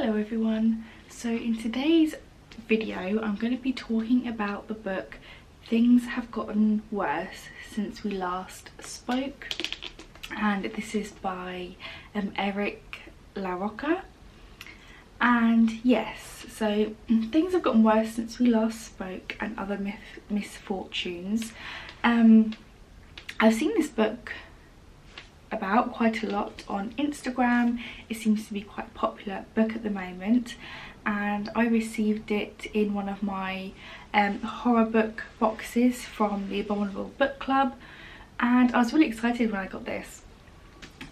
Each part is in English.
Hello everyone, so in today's video I'm going to be talking about the book Things Have Gotten Worse Since We Last Spoke, and this is by Larocca. And yes, so things have gotten worse since we last spoke and other misfortunes. I've seen this book about quite a lot on Instagram. It seems to be quite a popular book at the moment, and I received it in one of my horror book boxes from the Abominable Book Club, and I was really excited when I got this.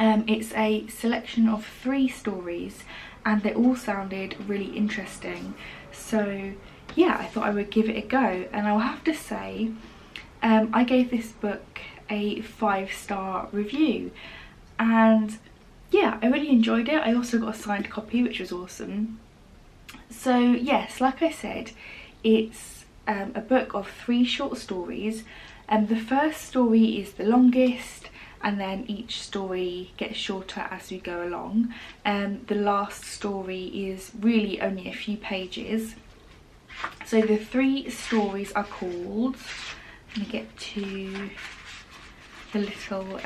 It's a selection of 3 stories and they all sounded really interesting, so yeah, I thought I would give it a go. And I'll have to say, I gave this book a 5-star review, and yeah, I really enjoyed it. I also got a signed copy, which was awesome. So yes, like I said, it's a book of 3 short stories, and the first story is the longest, and then each story gets shorter as we go along. The last story is really only a few pages. So the 3 stories are called, let me get to the little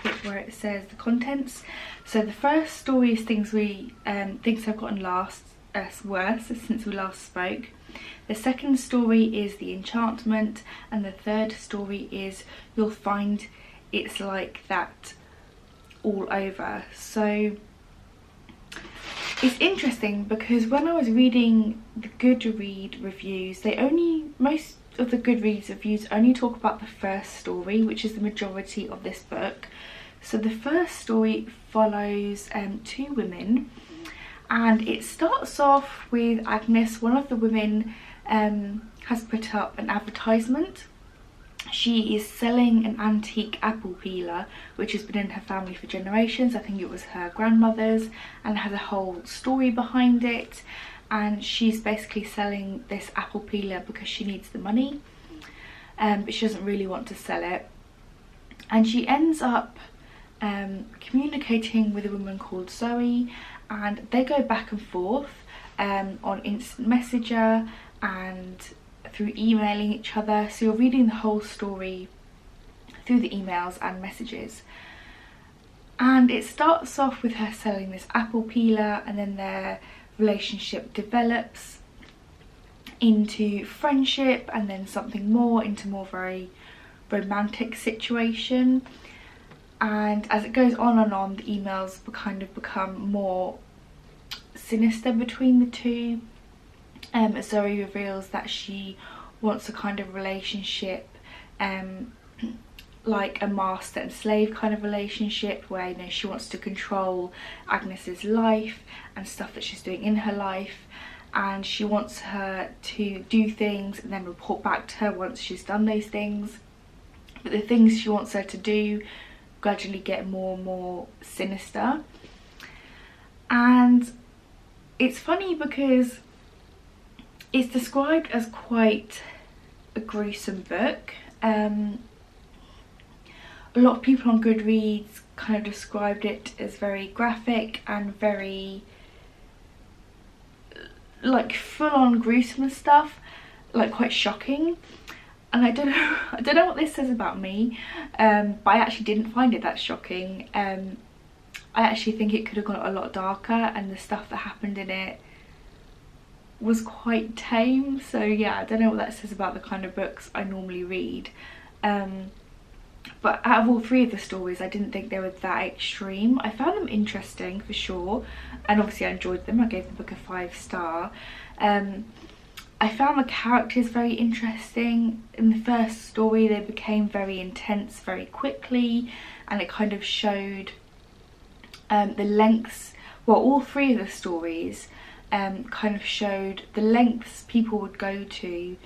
bit where it says the contents. So the first story is Things Have Gotten Worse Since We Last Spoke. The second story is The Enchantment, and the third story is You'll Find It's Like That All Over. So it's interesting because when I was reading the Goodreads reviews, most of the Goodreads reviews only talk about the first story, which is the majority of this book. So the first story follows 2 women, and it starts off with Agnes. One of the women has put up an advertisement. She is selling an antique apple peeler which has been in her family for generations. I think it was her grandmother's, and has a whole story behind it. And she's basically selling this apple peeler because she needs the money, but she doesn't really want to sell it. And she ends up communicating with a woman called Zoe, and they go back and forth on instant messenger and through emailing each other. So you're reading the whole story through the emails and messages. And it starts off with her selling this apple peeler, and then their relationship develops into friendship, and then something more, into more very romantic situation. And as it goes on and on, the emails become more sinister between the two. Zoe reveals that she wants a kind of relationship, like a master and slave kind of relationship, where, you know, she wants to control Agnes's life and stuff that she's doing in her life, and she wants her to do things and then report back to her once she's done those things. But the things she wants her to do gradually get more and more sinister. And it's funny because it's described as quite a gruesome book. A lot of people on Goodreads kind of described it as very graphic and very like full-on gruesome stuff, like quite shocking. And I don't know what this says about me, but I actually didn't find it that shocking. I actually think it could have gone a lot darker, and the stuff that happened in it was quite tame. So yeah, I don't know what that says about the kind of books I normally read. But out of all 3 of the stories, I didn't think they were that extreme. I found them interesting for sure, and obviously I enjoyed them. I gave the book a 5-star. I found the characters very interesting. In the first story, they became very intense very quickly, and it kind of showed the lengths, well, all 3 of the stories kind of showed the lengths people would go to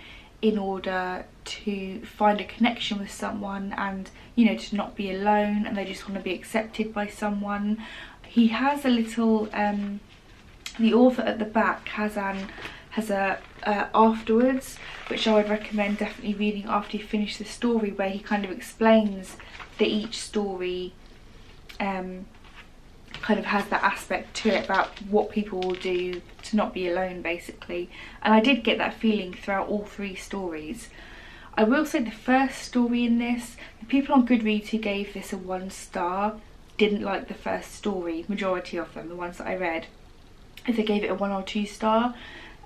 in order to find a connection with someone, and, you know, to not be alone, and they just want to be accepted by someone. He has a little the author at the back has a afterwards, which I would recommend definitely reading after you finish the story, where he kind of explains that each story kind of has that aspect to it about what people will do to not be alone, basically. And I did get that feeling throughout all 3 stories. I will say the first story in this, the people on Goodreads who gave this a 1 star didn't like the first story, majority of them, the ones that I read. If they gave it a 1 or 2 star,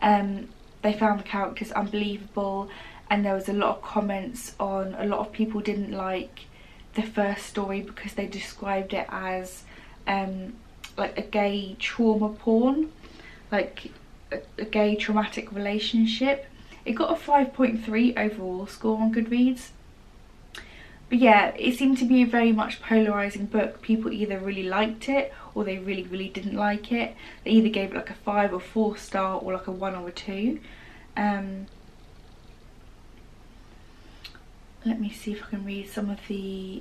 they found the characters unbelievable, and there was a lot of comments on a lot of people didn't like the first story because they described it as like a gay trauma porn, like a gay traumatic relationship. It got a 5.3 overall score on Goodreads. But yeah, it seemed to be a very much polarising book. People either really liked it or they really didn't like it. They either gave it like a 5 or 4 star or like a 1 or a 2. Let me see if I can read some of the...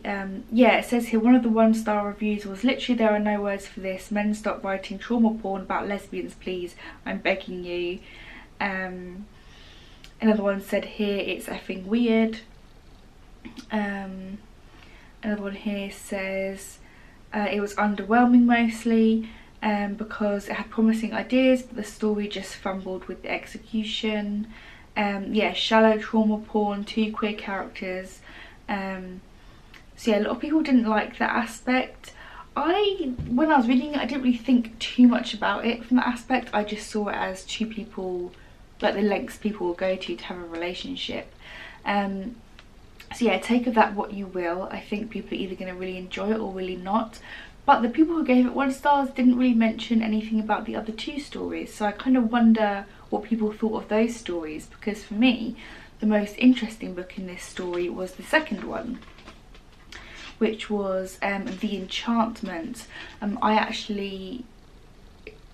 yeah, it says here, one of the 1-star reviews was, literally there are no words for this. Men, stop writing trauma porn about lesbians, please. I'm begging you. Another one said here, it's effing weird. Another one here says it was underwhelming mostly because it had promising ideas, but the story just fumbled with the execution. Yeah, shallow trauma porn, 2 queer characters. So yeah, a lot of people didn't like that aspect. When I was reading it, I didn't really think too much about it from that aspect. I just saw it as 2 people, like the lengths people will go to have a relationship. So yeah, take of that what you will. I think people are either going to really enjoy it or really not. But the people who gave it 1 star didn't really mention anything about the other 2 stories. So I kind of wonder what people thought of those stories, because for me, the most interesting book in this story was the second one, which was The Enchantment. I actually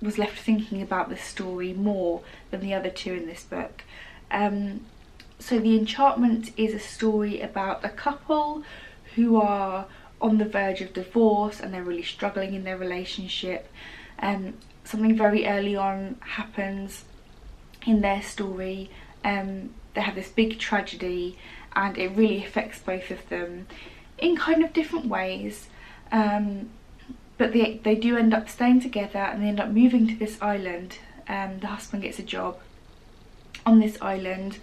was left thinking about this story more than the other 2 in this book. So The Enchantment is a story about a couple who are on the verge of divorce and they're really struggling in their relationship. Something very early on happens in their story. They have this big tragedy and it really affects both of them in kind of different ways. But they do end up staying together and they end up moving to this island. The husband gets a job on this island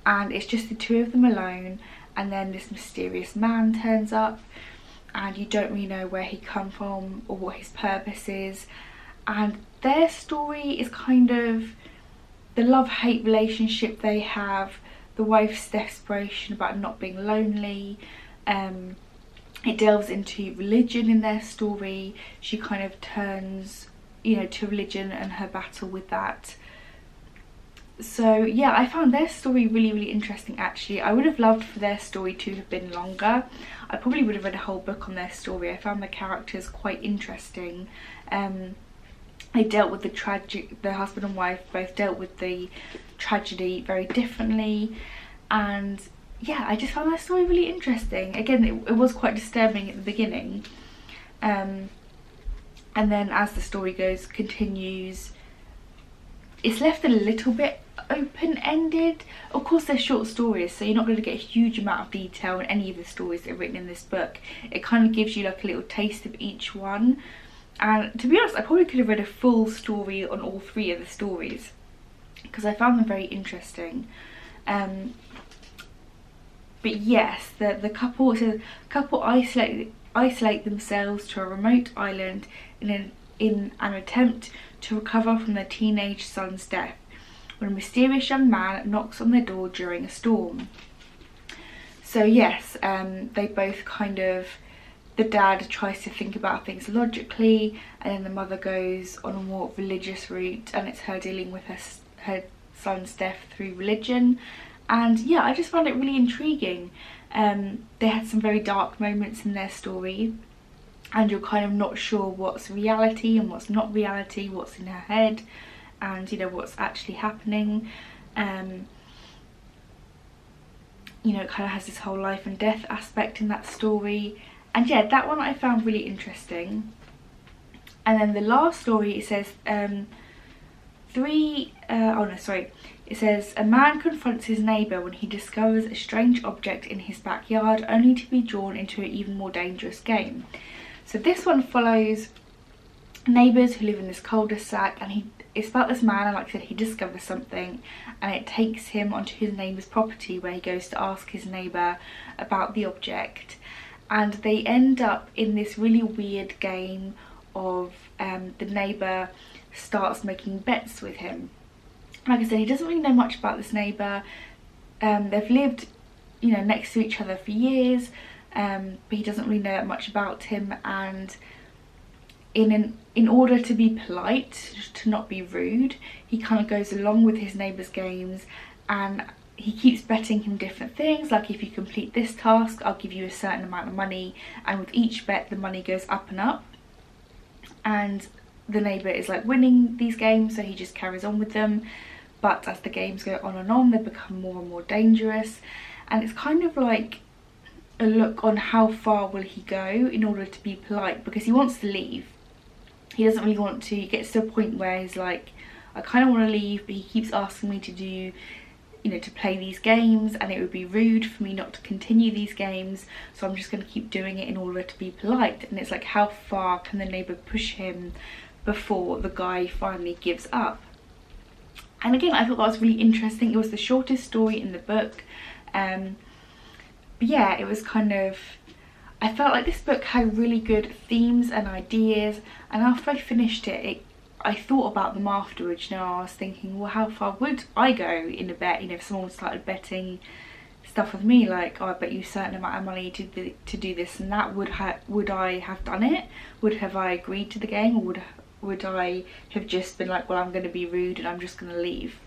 and it's just the 2 of them alone, and then this mysterious man turns up and you don't really know where he come from or what his purpose is. And their story is kind of the love-hate relationship they have, the wife's desperation about not being lonely. It delves into religion in their story. She kind of turns, you know, to religion and her battle with that. So yeah, I found their story really interesting actually. I would have loved for their story to have been longer. I probably would have read a whole book on their story. I found the characters quite interesting. They dealt with the husband and wife both dealt with the tragedy very differently, and yeah, I just found their story really interesting. Again, it was quite disturbing at the beginning, and then as the story continues, it's left a little bit open-ended. Of course they're short stories, so you're not going to get a huge amount of detail in any of the stories that are written in this book. It kind of gives you like a little taste of each one. And to be honest, I probably could have read a full story on all 3 of the stories because I found them very interesting. But yes, the couple isolate themselves to a remote island in an attempt to recover from their teenage son's death when a mysterious young man knocks on their door during a storm. So yes, they both kind of... The dad tries to think about things logically, and then the mother goes on a more religious route, and it's her dealing with her son's death through religion. And yeah, I just found it really intriguing. They had some very dark moments in their story, and you're kind of not sure what's reality and what's not reality, what's in her head, and you know what's actually happening. You know, it kind of has this whole life and death aspect in that story. And yeah, that one I found really interesting. And then the last story, it says, it says, a man confronts his neighbour when he discovers a strange object in his backyard, only to be drawn into an even more dangerous game. So this one follows neighbours who live in this cul-de-sac, and it's about this man, and like I said, he discovers something and it takes him onto his neighbour's property, where he goes to ask his neighbour about the object, and they end up in this really weird game of the neighbour starts making bets with him. Like I said, he doesn't really know much about this neighbour. They've lived, you know, next to each other for years, but he doesn't really know much about him, and in order to be polite, to not be rude, he kind of goes along with his neighbour's games, and he keeps betting him different things, like if you complete this task I'll give you a certain amount of money, and with each bet the money goes up and up, and the neighbour is like winning these games, so he just carries on with them. But as the games go on and on, they become more and more dangerous, and it's kind of like a look on how far will he go in order to be polite, because he wants to leave. He doesn't really want to. He gets to a point where he's like, I kind of want to leave, but he keeps asking me to do, you know, to play these games, and it would be rude for me not to continue these games, so I'm just going to keep doing it in order to be polite. And it's like, how far can the neighbour push him before the guy finally gives up? And again, I thought that was really interesting. It was the shortest story in the book. But yeah, it was kind of, I felt like this book had really good themes and ideas, and after I finished it, I thought about them afterwards. You know, I was thinking, well, how far would I go in a bet? You know, if someone started betting stuff with me, like, oh, I bet you a certain amount of money to do this and that, would I have done it? Have I agreed to the game, or would I have just been like, well, I'm going to be rude and I'm just going to leave?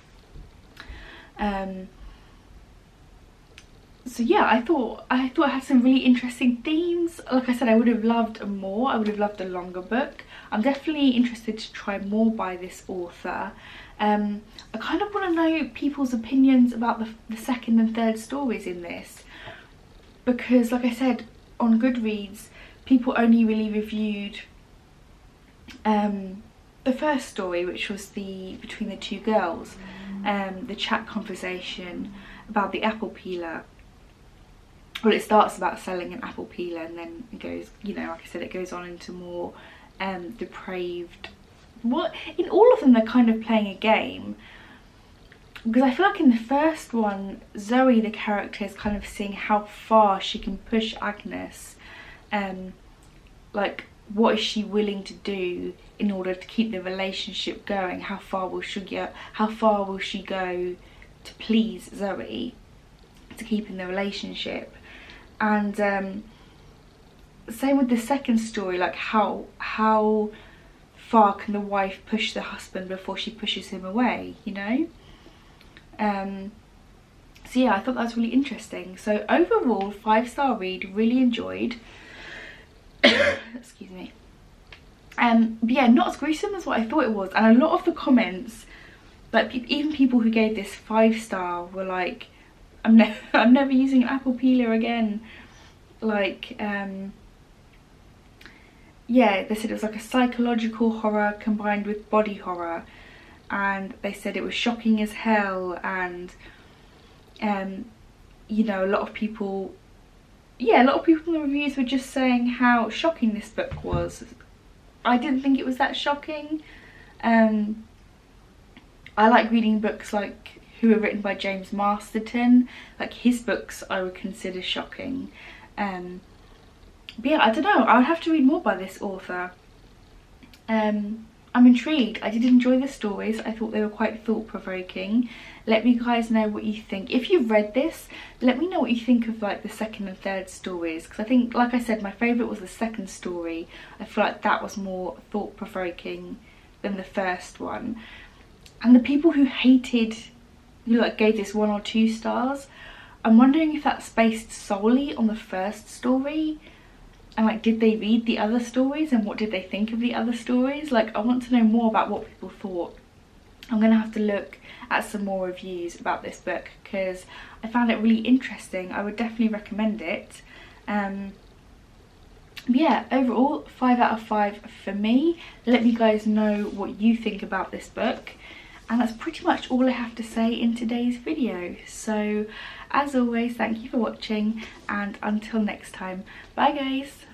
So yeah, I thought it had some really interesting themes. Like I said, I would have loved more. I would have loved a longer book. I'm definitely interested to try more by this author. I kind of want to know people's opinions about the second and third stories in this, because like I said, on Goodreads, people only really reviewed the first story, which was between the two girls, the chat conversation about the apple peeler. Well, it starts about selling an apple peeler, and then it goes, you know, like I said, it goes on into more depraved. In all of them, they're kind of playing a game, because I feel like in the first one, Zoe, the character, is kind of seeing how far she can push Agnes. Like, what is she willing to do in order to keep the relationship going? How far will she go? How far will she go to please Zoe, to keep in the relationship? And same with the second story, like how far can the wife push the husband before she pushes him away, you know? So yeah, I thought that was really interesting. So overall, 5-star read, really enjoyed. Excuse me. But yeah, not as gruesome as what I thought it was, and a lot of the comments, like even people who gave this 5-star were like, I'm never using an apple peeler again. Like, yeah, they said it was like a psychological horror combined with body horror, and they said it was shocking as hell, and you know, a lot of people in the reviews were just saying how shocking this book was. I didn't think it was that shocking. I like reading books like who are written by James Masterton. Like, his books I would consider shocking. But yeah, I don't know, I would have to read more by this author. I'm intrigued. I did enjoy the stories. I thought they were quite thought-provoking. Let me guys know what you think. If you've read this, let me know what you think of like the second and third stories, because I think, like I said, my favourite was the second story. I feel like that was more thought-provoking than the first one. And the people who hated, who like gave this 1 or 2 stars, I'm wondering if that's based solely on the first story, and like, did they read the other stories and what did they think of the other stories? Like, I want to know more about what people thought. I'm gonna have to look at some more reviews about this book, because I found it really interesting. I would definitely recommend it. Yeah, overall 5 out of 5 for me. Let me guys know what you think about this book. And that's pretty much all I have to say in today's video. So as always, thank you for watching, and until next time, bye guys.